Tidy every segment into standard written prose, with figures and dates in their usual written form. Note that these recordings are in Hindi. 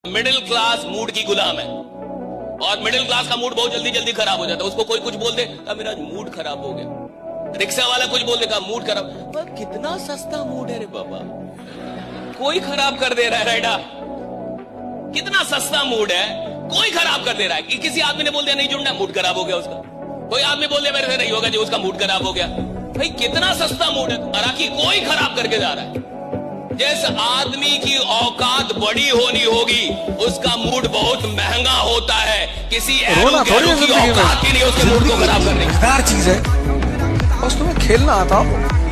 मिडिल क्लास मूड की गुलाम है और मिडिल क्लास का मूड बहुत जल्दी जल्दी खराब हो जाता है। उसको कोई कुछ बोल दे मेरा मूड खराब हो गया, रिक्शा वाला कुछ बोल देगा मूड खराब। कितना सस्ता मूड है रे बाबा, कोई खराब कर दे रहा है राइडा। कितना सस्ता मूड है, कोई खराब कर दे रहा है। किसी आदमी ने बोल दिया नहीं जुड़ना, मूड खराब हो गया उसका। कोई आदमी बोल दिया मेरे से नहीं होगा जी, उसका मूड खराब हो गया। भाई कितना सस्ता मूड है, हालांकि कोई खराब करके जा रहा है। जिस आदमी की औकात बड़ी होनी होगी उसका मूड बहुत महंगा होता है। किसी एरो की औकात ही नहीं उसके मूड को खराब करने की। बेकार चीज है। बस तुम्हें खेलना आता,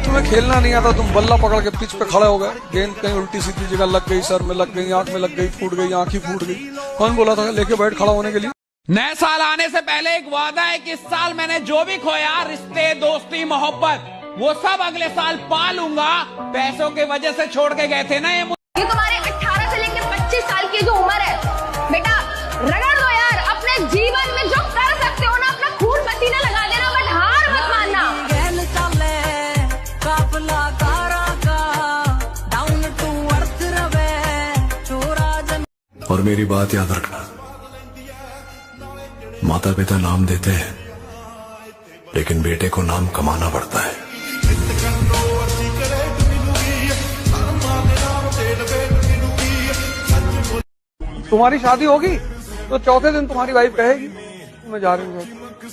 तुम्हें खेलना नहीं आता, तुम बल्ला पकड़ के पिच पे खड़े हो गए, गेंद कहीं उल्टी सीधी जगह लग गई, सर में लग गई, आंख में लग गई, फूट गई, आंख ही फूट गई। कौन बोला था लेके बैठ खड़ा होने के लिए? नए साल आने से पहले एक वादा है कि इस साल मैंने जो भी खोया, रिश्ते, दोस्ती, मोहब्बत, वो सब अगले साल पा लूंगा। पैसों की वजह से छोड़ के गए थे ना ये तुम्हारे 18 से लेकर 25 साल की जो उम्र है बेटा, रगड़ दो यार। अपने जीवन में जो कर सकते हो ना, अपना खून पसीना लगा देना, बट हार मत मानना। और मेरी बात याद रखना, माता पिता नाम देते हैं लेकिन बेटे को नाम कमाना पड़ता है। तुम्हारी शादी होगी तो चौथे दिन तुम्हारी वाइफ कहेगी मैं जा रही हूँ,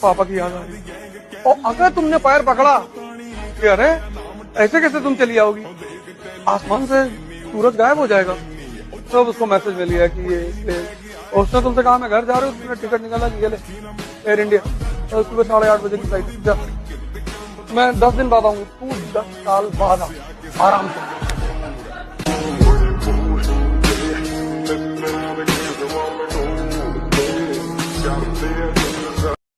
पापा की याद आ रही। और अगर तुमने पैर पकड़ा कि अरे ऐसे कैसे तुम चली आओगी, आसमान से सूरज गायब हो जाएगा। सब उसको मैसेज मिल गया कि ये और उसने तुमसे कहा मैं घर जा रही हूँ, तुमने टिकट निकाला कि ये ले एयर इंडिया, और सुबह 8:30 बजे की फ्लाइट जा, मैं 10 दिन बाद आऊंगी, तू 10 साल बाद आ आराम से।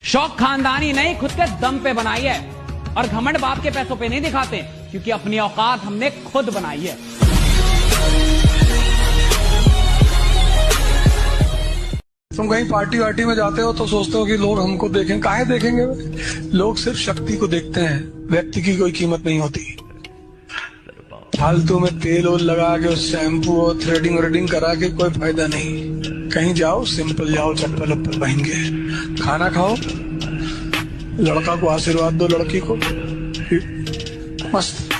शौक खानदानी नहीं, खुद के दम पे बनाई है। और घमंड बाप के पैसों पे नहीं दिखाते, क्योंकि अपनी औकात हमने खुद बनाई है। तुम कहीं पार्टी वार्टी में जाते हो तो सोचते हो कि लोग हमको देखें, काहे देखेंगे? लोग सिर्फ शक्ति को देखते हैं, व्यक्ति की कोई कीमत नहीं होती। फालतू में तेल ओल लगा के, शैम्पू और थ्रेडिंग व्रेडिंग करा के कोई फायदा नहीं। कहीं जाओ सिंपल जाओ, चप्पल उप्पल पहन के, खाना खाओ, लड़का को आशीर्वाद दो, लड़की को मस्त,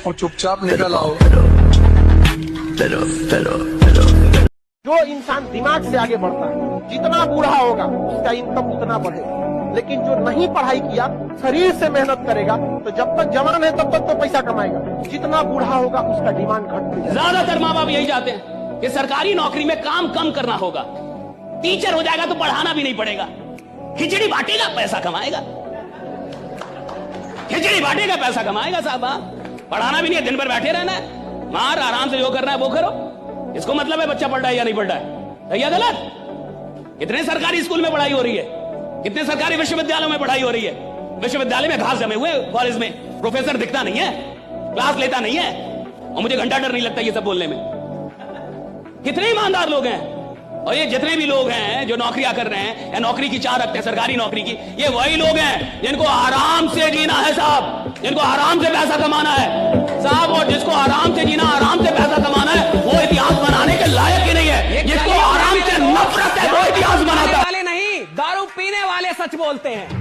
और चुपचाप निकल आओ। जो इंसान दिमाग से आगे बढ़ता है, जितना बूढ़ा होगा उसका इनकम उतना बढ़ेगा। लेकिन जो नहीं पढ़ाई किया, शरीर से मेहनत करेगा, तो जब तक जवान है तब तक तो पैसा कमाएगा। जितना बूढ़ा होगा उसका डिमांड घटती है। ज्यादातर माँ बाप यही चाहते हैं कि सरकारी नौकरी में काम कम करना होगा, टीचर हो जाएगा तो पढ़ाना भी नहीं पड़ेगा, खिचड़ी बांटेगा पैसा कमाएगा, खिचड़ी बांटेगा पैसा कमाएगा। साहब पढ़ाना भी नहीं है, दिन भर बैठे रहना है, मार आराम से जो करना है वो करो। इसको मतलब है बच्चा पढ़ रहा है या नहीं पढ़ रहा है, सही या गलत? कितने सरकारी स्कूल में पढ़ाई हो रही है, कितने सरकारी विश्वविद्यालयों में पढ़ाई हो रही है। विश्वविद्यालय में घास जमे हुए, कॉलेज में प्रोफेसर दिखता नहीं है, क्लास लेता नहीं है, और मुझे घंटा डर नहीं लगता ये सब बोलने में। कितने ईमानदार लोग हैं, और ये जितने भी लोग हैं जो नौकरियां कर रहे हैं या नौकरी की चाह रखते हैं सरकारी नौकरी की, ये वही लोग हैं जिनको आराम से जीना है साहब, जिनको आराम से पैसा कमाना है साहब। और जिसको आराम से जीना, आराम से पैसा कमाना है, वो इतिहास बनाने के लायक ही नहीं है। जिसको आराम से नफरत है वो इतिहास बनाता वाले नहीं, दारू पीने वाले सच बोलते हैं।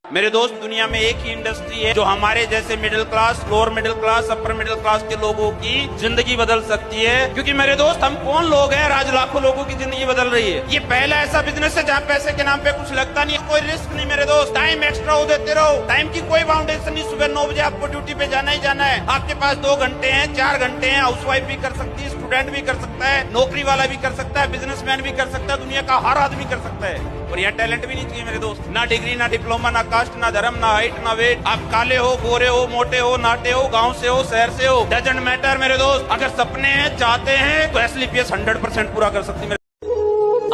मेरे दोस्त, दुनिया में एक ही इंडस्ट्री है जो हमारे जैसे middle class, lower middle class, upper middle class के लोगों की जिंदगी बदल सकती है। क्योंकि मेरे दोस्त, हम कौन लोग हैं, आज लाखों लोगों की जिंदगी बदल रही है। ये पहला ऐसा बिजनेस है जहाँ पैसे के नाम पे कुछ लगता नहीं, कोई रिस्क नहीं। मेरे दोस्त, टाइम एक्स्ट्रा हो देते रहो, टाइम की कोई बाउंडेशन नहीं। सुबह 9 बजे आपको ड्यूटी पे जाना ही जाना है। आपके पास 2 घंटे हैं, 4 घंटे हैं। हाउसवाइफ भी कर सकती है, स्टूडेंट भी कर सकता है, नौकरी वाला भी कर सकता है, बिजनेसमैन भी कर सकता है, दुनिया का हर आदमी कर सकता है। और यहाँ टैलेंट भी नहीं चाहिए मेरे दोस्त, ना डिग्री, ना डिप्लोमा, ना कास्ट, ना धर्म, ना हाइट, ना वेट। आप काले हो, गोरे हो, मोटे हो, नाटे हो, गांव से हो, शहर से हो, डजंट मैटर मेरे दोस्त। अगर सपने हैं, चाहते हैं, तो एसलीपीएस 100% पूरा कर सकती है।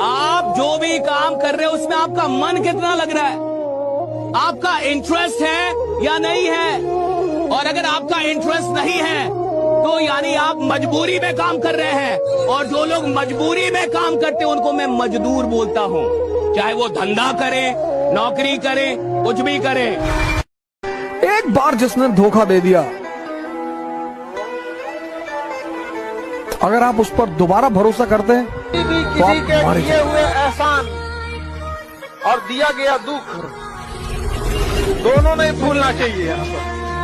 आप जो भी काम कर रहे हो उसमें आपका मन कितना लग रहा है, आपका इंटरेस्ट है या नहीं है। और अगर आपका इंटरेस्ट नहीं है तो यानी आप मजबूरी में काम कर रहे हैं। और जो लोग मजबूरी में काम करते हैं उनको मैं मजदूर बोलता हूं, चाहे वो धंधा करे, नौकरी करे, कुछ भी करे। एक बार जिसने धोखा दे दिया अगर आप उस पर दोबारा भरोसा करते हैं किसी के किए हुए एहसान और दिया गया दुख दोनों नहीं भूलना चाहिए।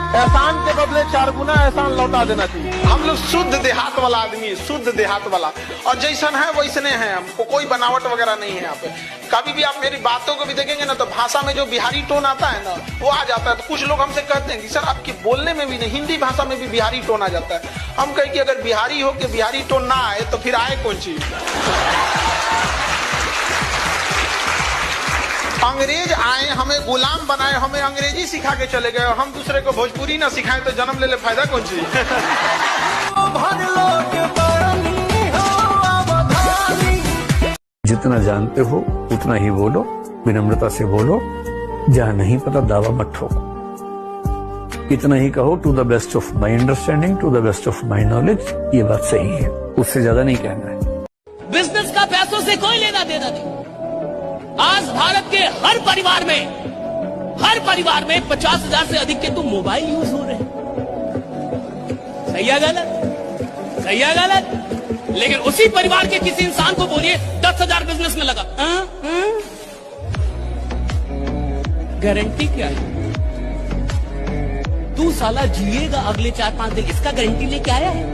एहसान के बदले 4 गुना एहसान लौटा देना चाहिए। हम लोग शुद्ध देहात वाला आदमी, शुद्ध देहात वाला, और जैसन है वैसने हैं। हमको कोई बनावट वगैरह नहीं है यहाँ पे। कभी भी आप मेरी बातों को भी देखेंगे ना तो भाषा में जो बिहारी टोन आता है ना वो आ जाता है। तो कुछ लोग हमसे कहते हैं कि सर आपके बोलने में भी नहीं, हिंदी भाषा में भी बिहारी टोन आ जाता है। हम कहें कि अगर बिहारी हो के बिहारी टोन ना आए तो फिर आए कौन चीज। अंग्रेज आए, हमें गुलाम बनाए, हमें अंग्रेजी सिखा के चले गए, और हम दूसरे को भोजपुरी ना सिखाएं तो जन्म ले फायदा कौन सी। जितना जानते हो उतना ही बोलो, विनम्रता से बोलो, जहां नहीं पता दावा मत ठोको। इतना ही कहो, to the best of my understanding, to the best of my knowledge. ये बात सही है, उससे ज्यादा नहीं कहना है। बिजनेस का पैसों से कोई लेना देना नहीं। आज भारत के हर परिवार में 50,000 से अधिक के तो मोबाइल यूज हो रहे हैं। सही है गलत? सही है गलत? लेकिन उसी परिवार के किसी इंसान को बोलिए 10,000 बिजनेस में लगा, गारंटी क्या है? तू साला जिएगा अगले 4-5 दिन, इसका गारंटी लेके आया है?